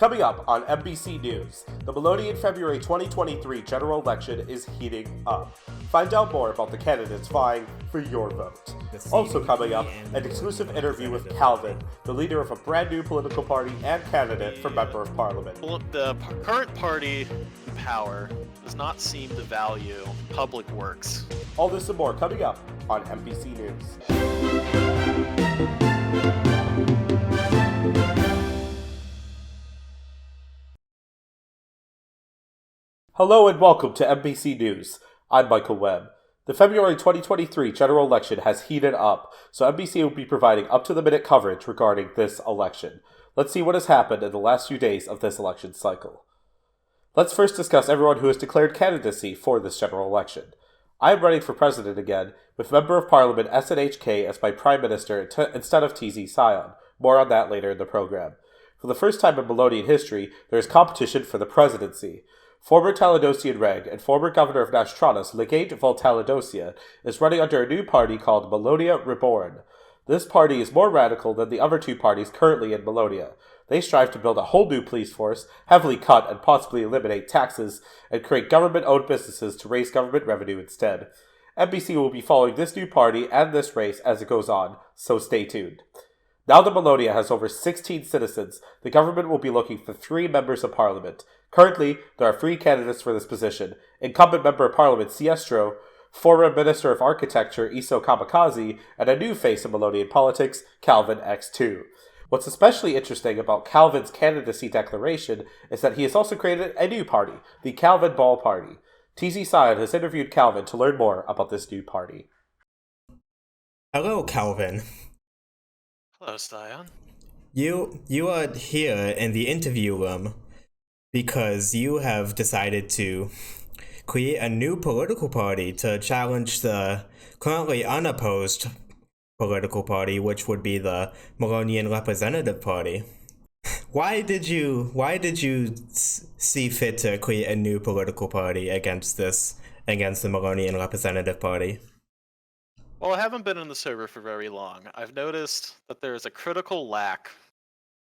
Coming up on MBC News, the Melonian February 2023 general election is heating up. Find out more about the candidates vying for your vote. Also coming up, an exclusive interview with Calvin, the leader of a brand new political party and candidate for Member of Parliament. The current party in power does not seem to value public works. All this and more coming up on MBC News. Hello and welcome to MBC News. I'm Michael Webb. The February 2023 general election has heated up, so MBC will be providing up-to-the-minute coverage regarding this election. Let's see what has happened in the last few days of this election cycle. Let's first discuss everyone who has declared candidacy for this general election. I am running for president again, with Member of Parliament SNHK as my Prime Minister instead of TZ Sion. More on that later in the program. For the first time in Melonian history, there is competition for the presidency. Former Taladosian Reg and former governor of Nashtronis, Legate Vol Taladosia, is running under a new party called Melonia Reborn. This party is more radical than the other two parties currently in Melonia. They strive to build a whole new police force, heavily cut and possibly eliminate taxes, and create government-owned businesses to raise government revenue instead. MBC will be following this new party and this race as it goes on, so stay tuned. Now that Melonia has over 16 citizens, the government will be looking for 3 members of parliament. Currently, there are 3 candidates for this position: incumbent Member of Parliament Siestro, former Minister of Architecture Iso Kamikaze, and a new face in Melonian politics, Calvin X2. What's especially interesting about Calvin's candidacy declaration is that he has also created a new party, the Calvin Ball Party. TZ Sion has interviewed Calvin to learn more about this new party. Hello, Calvin. Hello, Sion. You are here in the interview room because you have decided to create a new political party to challenge the currently unopposed political party, which would be the Melonian Representative Party. Why did you see fit to create a new political party against the Melonian Representative Party? Well, I haven't been in the server for very long. I've noticed that there is a critical lack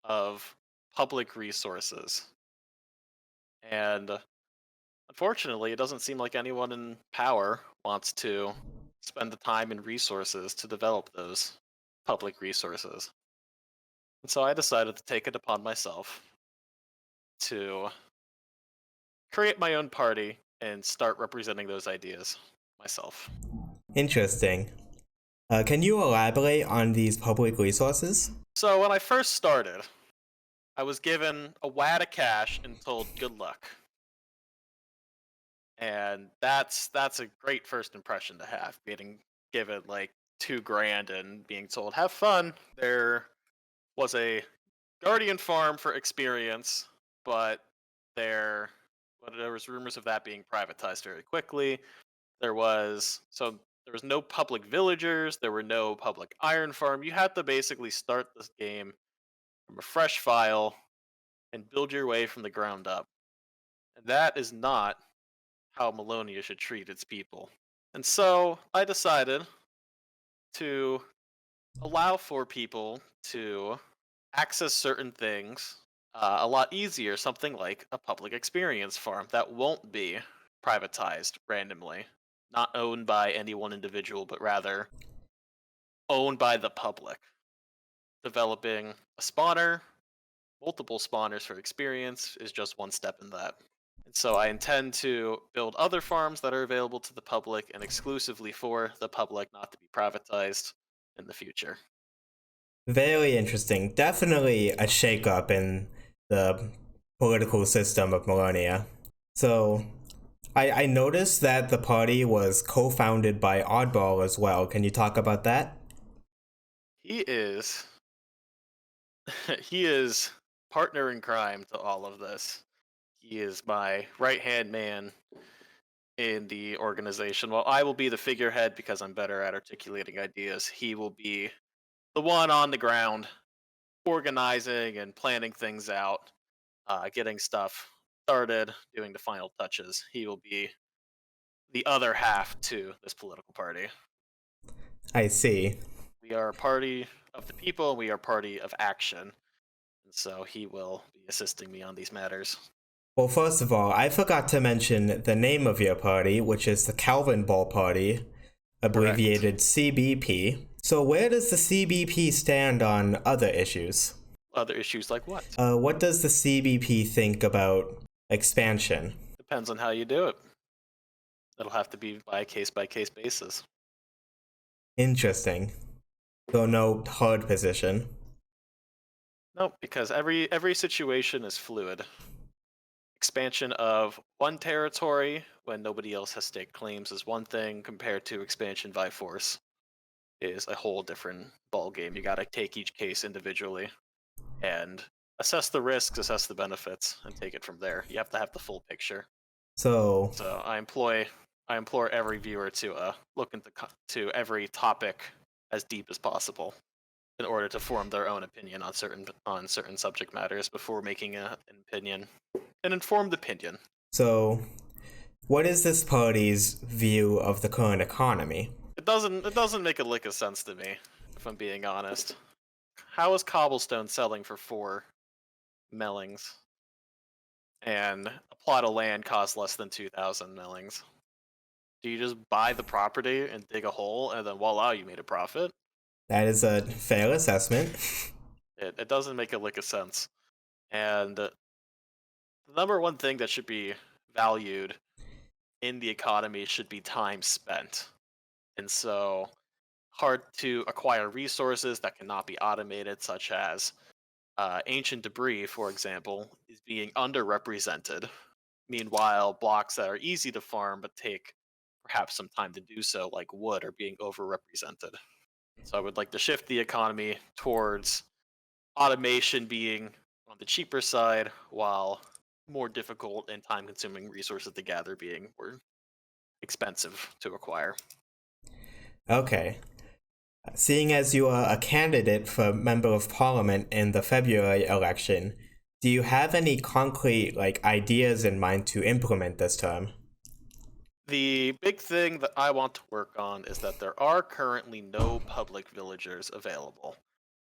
of public resources. And unfortunately, it doesn't seem like anyone in power wants to spend the time and resources to develop those public resources. And so I decided to take it upon myself to create my own party and start representing those ideas myself. Interesting. Can you elaborate on these public resources? So when I first started, I was given a wad of cash and told good luck. And that's a great first impression to have, being given like $2,000 and being told have fun. There was a Guardian farm for experience, but there was rumors of that being privatized very quickly. There was no public villagers, there were no public iron farm. You had to basically start this game from a fresh file and build your way from the ground up. And that is not how Melonia should treat its people. And so I decided to allow for people to access certain things a lot easier, something like a public experience farm that won't be privatized randomly, not owned by any one individual, but rather owned by the public. Developing a spawner, multiple spawners for experience is just one step in that. And so I intend to build other farms that are available to the public and exclusively for the public, not to be privatized in the future. Very interesting. Definitely a shakeup in the political system of Melonia. So, I noticed that the party was co-founded by Oddball as well. Can you talk about that? He is partner in crime to all of this. He is my right-hand man in the organization. While I will be the figurehead because I'm better at articulating ideas, he will be the one on the ground organizing and planning things out, getting stuff started, doing the final touches. He will be the other half to this political party. I see. We are a party of the people, we are a party of action. And so he will be assisting me on these matters. Well, first of all, I forgot to mention the name of your party, which is the Calvin Ball Party, abbreviated CBP. So where does the CBP stand on other issues? Other issues like what? What does the CBP think about expansion? Depends on how you do it. It'll have to be by a case-by-case basis. Interesting. So no hard position. Nope, because every situation is fluid. Expansion of one territory when nobody else has staked claims is one thing, compared to expansion by force is a whole different ball game. You got to take each case individually and assess the risks, assess the benefits, and take it from there. You have to have the full picture. So I implore every viewer to look to every topic as deep as possible in order to form their own opinion on certain subject matters before making an informed opinion. So, what is this party's view of the current economy? It doesn't make a lick of sense to me, if I'm being honest. How is cobblestone selling for 4 mellings, and a plot of land costs less than 2,000 mellings? Do you just buy the property and dig a hole, and then voila, you made a profit? That is a fair assessment. It doesn't make a lick of sense. And the number one thing that should be valued in the economy should be time spent. And so, hard to acquire resources that cannot be automated, such as ancient debris, for example, is being underrepresented. Meanwhile, blocks that are easy to farm but take perhaps some time to do so, like wood, are being overrepresented. So I would like to shift the economy towards automation being on the cheaper side, while more difficult and time-consuming resources to gather being more expensive to acquire. Okay. Seeing as you are a candidate for Member of Parliament in the February election, do you have any concrete ideas in mind to implement this term? The big thing that I want to work on is that there are currently no public villagers available.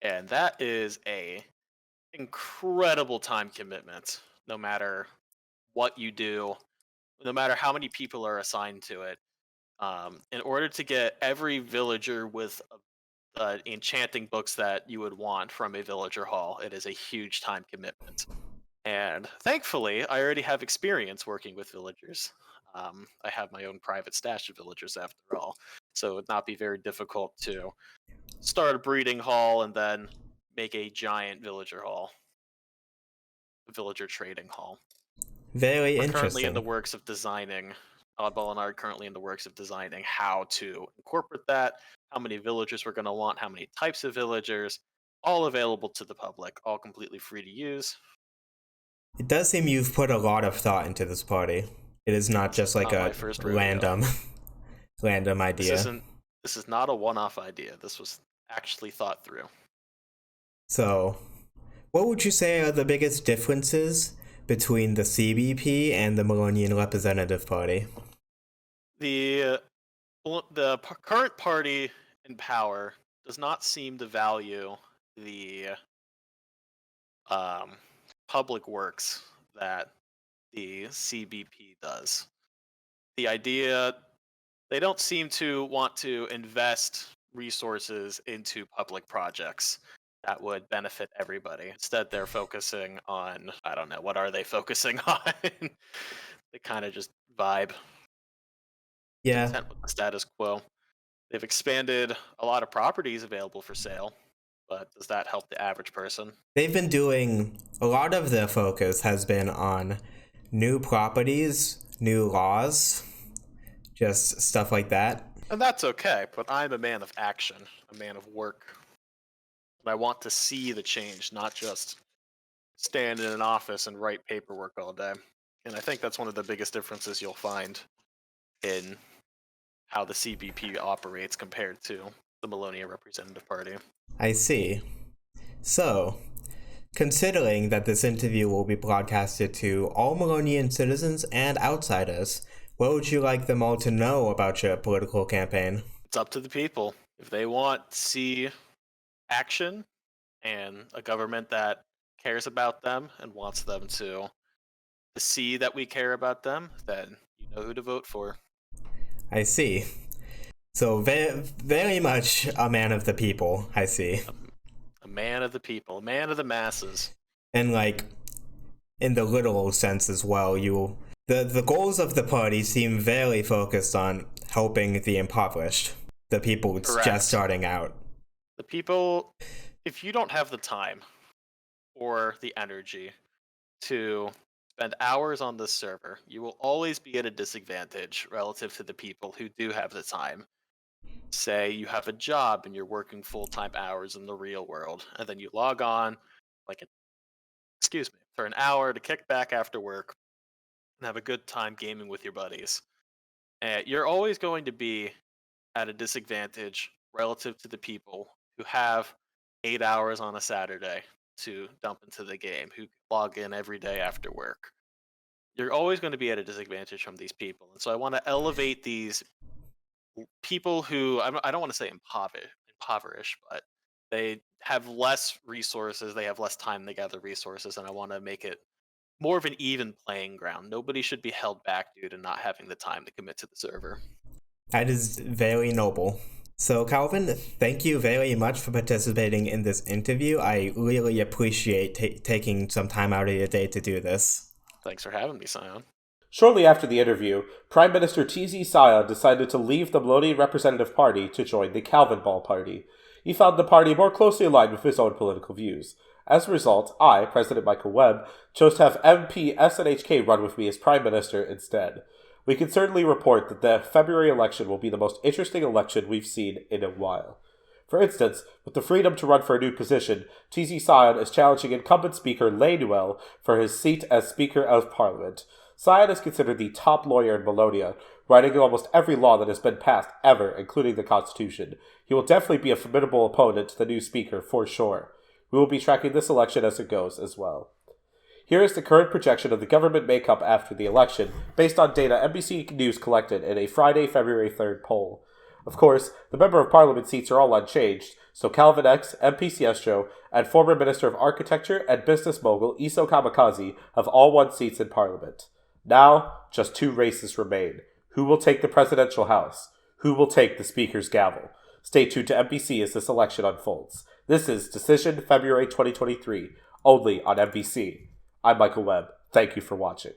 And that is a incredible time commitment, no matter what you do, no matter how many people are assigned to it. In order to get every villager with enchanting books that you would want from a villager hall, it is a huge time commitment. And thankfully, I already have experience working with villagers. I have my own private stash of villagers after all, so it would not be very difficult to start a breeding hall and then make a giant villager hall, a villager trading hall. Very We're interesting. currently in the works of designing, Oddball and I are currently in the works of designing how to incorporate that, how many villagers we're going to want, how many types of villagers, all available to the public, all completely free to use. It does seem you've put a lot of thought into this party. It is not just like Not my a first rodeo. random idea. This is not a one-off idea. This was actually thought through. So, what would you say are the biggest differences between the CBP and the Melonian Representative Party? The current party in power does not seem to value the public works that the CBP does. The idea, they don't seem to want to invest resources into public projects that would benefit everybody. Instead, they're focusing on, I don't know, what are they focusing on? They kind of just vibe. Yeah. Content with the status quo. They've expanded a lot of properties available for sale, but does that help the average person? They've been doing, a lot of their focus has been on new properties, new laws, just stuff like that. And that's okay, but I'm a man of action, a man of work. And I want to see the change, not just stand in an office and write paperwork all day. And I think that's one of the biggest differences you'll find in how the CBP operates compared to the Melonian Representative Party. I see. So, considering that this interview will be broadcasted to all Melonian citizens and outsiders, what would you like them all to know about your political campaign? It's up to the people. If they want to see action and a government that cares about them and wants them to see that we care about them, then you know who to vote for. I see. So very, very much a man of the people, I see. A man of the people, a man of the masses. And like, in the literal sense as well, the goals of the party seem very focused on helping the impoverished, the people Correct. just starting out. The people, if you don't have the time or the energy to spend hours on this server, you will always be at a disadvantage relative to the people who do have the time. Say you have a job and you're working full-time hours in the real world, and then you log on, excuse me, for an hour to kick back after work and have a good time gaming with your buddies. You're always going to be at a disadvantage relative to the people who have 8 hours on a Saturday to dump into the game, who log in every day after work. You're always going to be at a disadvantage from these people. And so I want to elevate these people who, I don't want to say impoverished, but they have less resources, they have less time to gather resources, and I want to make it more of an even playing ground. Nobody should be held back due to not having the time to commit to the server. That is very noble. So, Calvin, thank you very much for participating in this interview. I really appreciate taking some time out of your day to do this. Thanks for having me, Sion. Shortly after the interview, Prime Minister TZ Sion decided to leave the Melonian Representative Party to join the Calvin Ball Party. He found the party more closely aligned with his own political views. As a result, I, President Michael Webb, chose to have MP SNHK run with me as Prime Minister instead. We can certainly report that the February election will be the most interesting election we've seen in a while. For instance, with the freedom to run for a new position, TZ Sion is challenging incumbent Speaker Lainuel for his seat as Speaker of Parliament. Sion is considered the top lawyer in Melonia, writing almost every law that has been passed ever, including the Constitution. He will definitely be a formidable opponent to the new Speaker, for sure. We will be tracking this election as it goes as well. Here is the current projection of the government makeup after the election, based on data MBC News collected in a Friday, February 3rd poll. Of course, the Member of Parliament seats are all unchanged, so Calvin X, MPCSJO, and former Minister of Architecture and Business mogul Iso Kamikaze have all won seats in Parliament. Now, just 2 races remain. Who will take the presidential house? Who will take the Speaker's gavel? Stay tuned to MBC as this election unfolds. This is Decision February 2023, only on MBC. I'm Michael Webb. Thank you for watching.